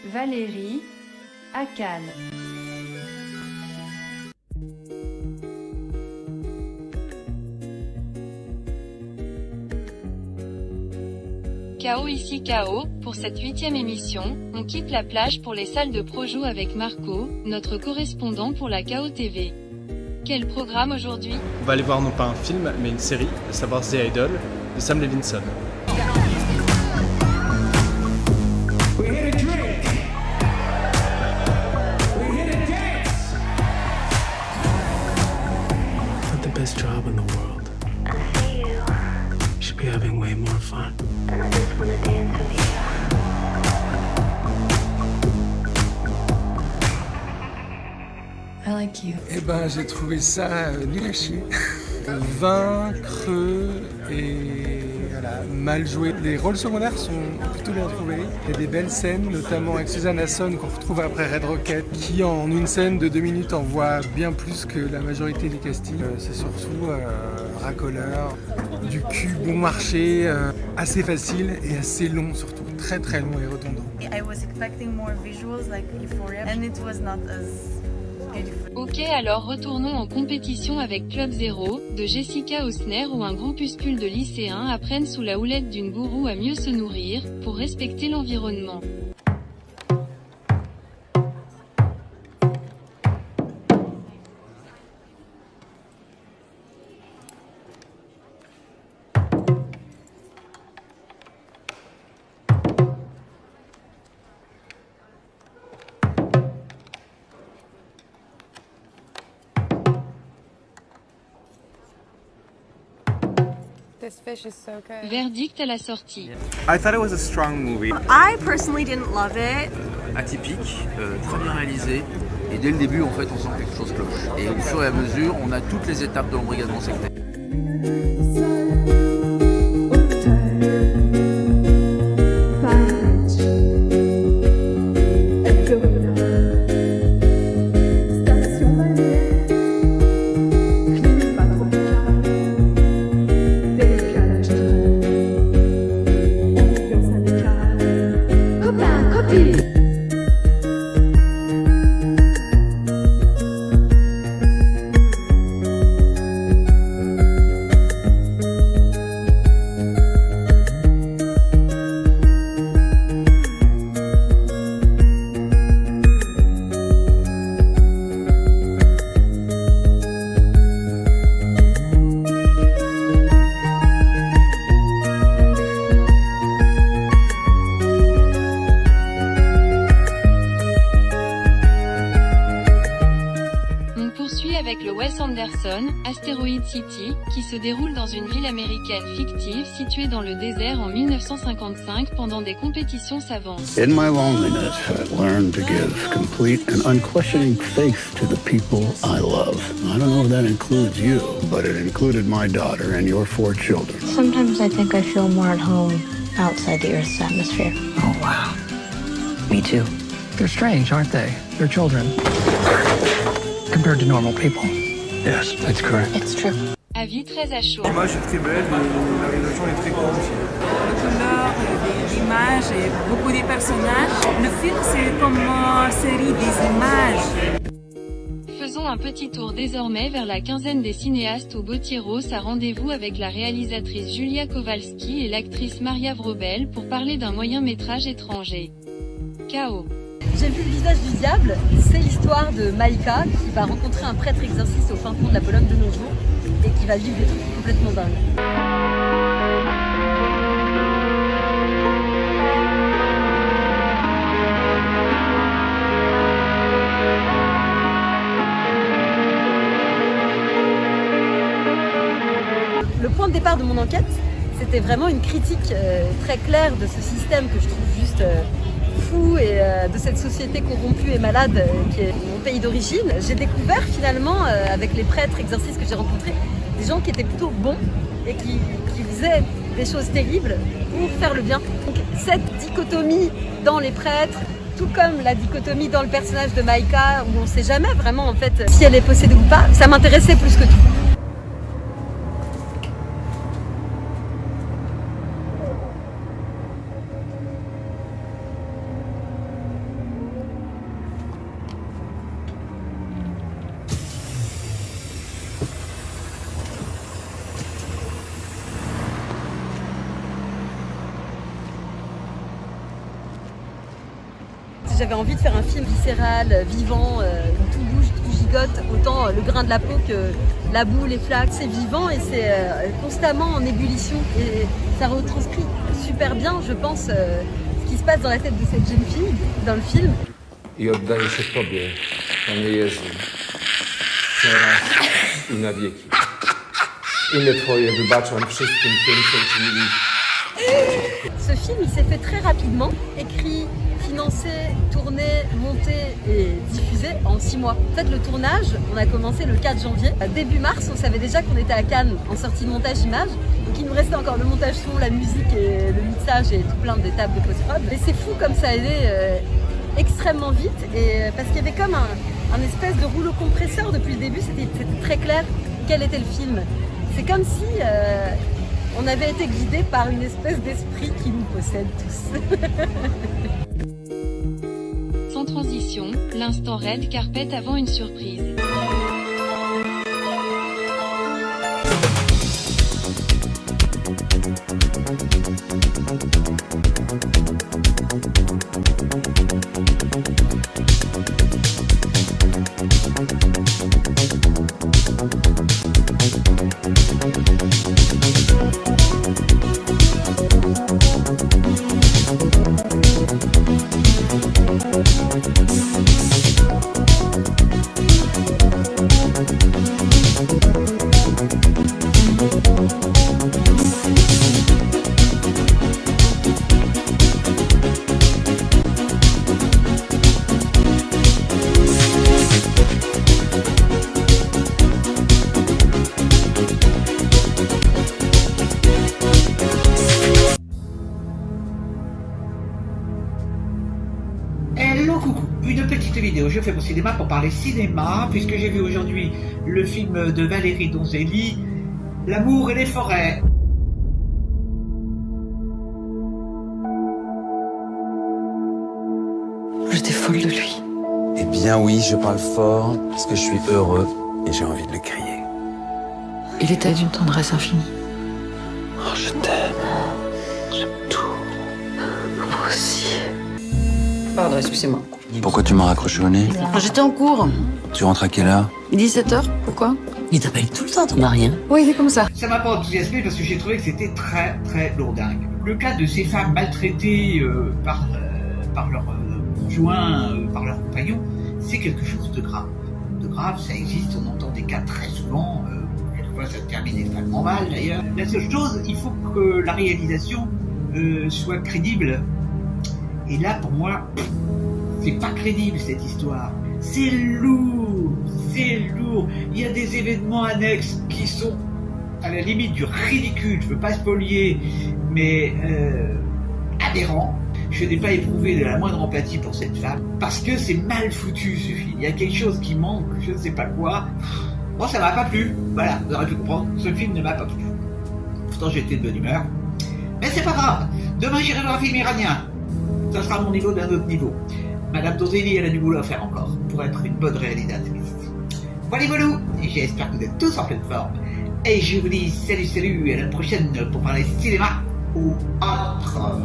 Valérie, à Cannes. KO ici KO, pour cette 8e émission, on quitte la plage pour les salles de Projo avec Marco, notre correspondant pour la KO TV. Quel programme aujourd'hui? On va aller voir non pas un film, mais une série, à savoir The Idol, de Sam Levinson. Not the best job in the world. You should be having way more fun. And I just wanna dance with you. I like you. Eh ben, j'ai trouvé ça nul à chier. Vaincre et voilà, mal joué. Les rôles secondaires sont plutôt bien trouvés. Il y a des belles scènes, notamment avec Suzanne Hasson qu'on retrouve après Red Rocket, qui en une scène de 2 minutes en voit bien plus que la majorité du casting. C'est surtout racoleur, du cul bon marché, assez facile et assez long surtout, très très long et redondant. I was expecting more visuals like Euphoria and it was not as beautiful. Ok, alors retournons en compétition avec Club Zero, de Jessica Hausner, où un groupuscule de lycéens apprennent sous la houlette d'une gourou à mieux se nourrir, pour respecter l'environnement. This fish is so good. Verdict à la sortie. I thought it was a strong movie. I personally didn't love it. Atypique, très bien réalisé. Et dès le début, en fait, on sent que quelque chose cloche. Et au fur et à mesure, on a toutes les étapes de l'embrigadement sectaire. Avec le Wes Anderson, Asteroid City, qui se déroule dans une ville américaine fictive située dans le désert en 1955 pendant des compétitions savantes. In my loneliness, I've learned to give complete and unquestioning faith to the people I love. I don't know if that includes you, but it included my daughter and your 4 children. Sometimes I think I feel more at home outside the Earth's atmosphere. Oh, wow. Me too. They're strange, aren't they? They're children. Compared to normal people. Yes, that's correct. It's true. Avis très à chaud. L'image est très belle, la réalisation est très cool aussi. Les couleurs, l'image et beaucoup de personnages. Le film, c'est comme une série des images. Faisons un petit tour désormais vers la quinzaine des cinéastes au Botieros à rendez-vous avec la réalisatrice Julia Kowalski et l'actrice Maria Vrobel pour parler d'un moyen-métrage étranger. KO. J'ai vu Le visage du diable, c'est l'histoire de Maïka qui va rencontrer un prêtre exorciste au fin fond de la Pologne de nos jours et qui va vivre des trucs complètement dingues. Le point de départ de mon enquête, c'était vraiment une critique très claire de ce système que je trouve juste fou et de cette société corrompue et malade qui est mon pays d'origine. J'ai découvert finalement, avec les prêtres exorcistes que j'ai rencontrés, des gens qui étaient plutôt bons et qui faisaient des choses terribles pour faire le bien. Donc cette dichotomie dans les prêtres, tout comme la dichotomie dans le personnage de Maïka, où on ne sait jamais vraiment en fait si elle est possédée ou pas, ça m'intéressait plus que tout. j'avais envie de faire un film viscéral, vivant, où tout bouge, tout gigote, autant le grain de la peau que la boue, les flaques. C'est vivant et c'est constamment en ébullition. Et ça retranscrit super bien, je pense, ce qui se passe dans la tête de cette jeune fille dans le film. I oddaję się Tobie, Panie Jezu, teraz i na wieki. Imię Twoje wybaczam wszystkim tym, co uczynili. Ce film, il s'est fait très rapidement, écrit, financé, tourné, monté et diffusé en 6 mois. En fait, le tournage, on a commencé le 4 janvier. Début mars, on savait déjà qu'on était à Cannes en sortie de montage image. Donc il nous restait encore le montage son, la musique et le mixage et tout plein d'étapes de post-prod. Mais c'est fou comme ça a été extrêmement vite et parce qu'il y avait comme un espèce de rouleau compresseur depuis le début, c'était très clair quel était le film. C'est comme si on avait été guidé par une espèce d'esprit qui nous possède tous. Sans transition, l'instant red carpet avant une surprise. Hello, coucou, une petite vidéo, je fais mon cinéma pour parler cinéma, puisque j'ai vu aujourd'hui le film de Valérie Donzelli, L'amour et les forêts. J'étais folle de lui. Eh bien oui, je parle fort, parce que je suis heureux et j'ai envie de le crier. Il était d'une tendresse infinie. Oh, je t'aime. J'aime tout. Moi aussi. Pardon, excusez-moi. Pourquoi tu m'as raccroché au nez? J'étais en cours. Tu rentres à quelle heure? 17h, pourquoi? Il t'appelle tout le temps, ton mari, hein? Oui, il est comme ça. Ça m'a pas enthousiasmé parce que j'ai trouvé que c'était très très lourdingue. Le cas de ces femmes maltraitées par leur conjoint, par leur compagnon, c'est quelque chose de grave. De grave, ça existe, on entend des cas très souvent, quelquefois ça termine extrêmement mal d'ailleurs. La seule chose, il faut que la réalisation soit crédible. Et là, pour moi, c'est pas crédible cette histoire. C'est lourd, c'est lourd. Il y a des événements annexes qui sont à la limite du ridicule, je veux pas spolier, mais aberrants. Je n'ai pas éprouvé de la moindre empathie pour cette femme, parce que c'est mal foutu ce film. Il y a quelque chose qui manque, je ne sais pas quoi. Moi, ça m'a pas plu. Voilà, vous aurez pu comprendre, ce film ne m'a pas plu. Pourtant, j'étais de bonne humeur. Mais c'est pas grave. Demain, j'irai voir un film iranien. Ça sera mon niveau d'un autre niveau. Madame Donzelli, elle a du boulot à faire encore, pour être une bonne réalisatrice. Voilà, voilà. J'espère que vous êtes tous en pleine forme. Et je vous dis salut, salut, à la prochaine pour parler cinéma ou autre.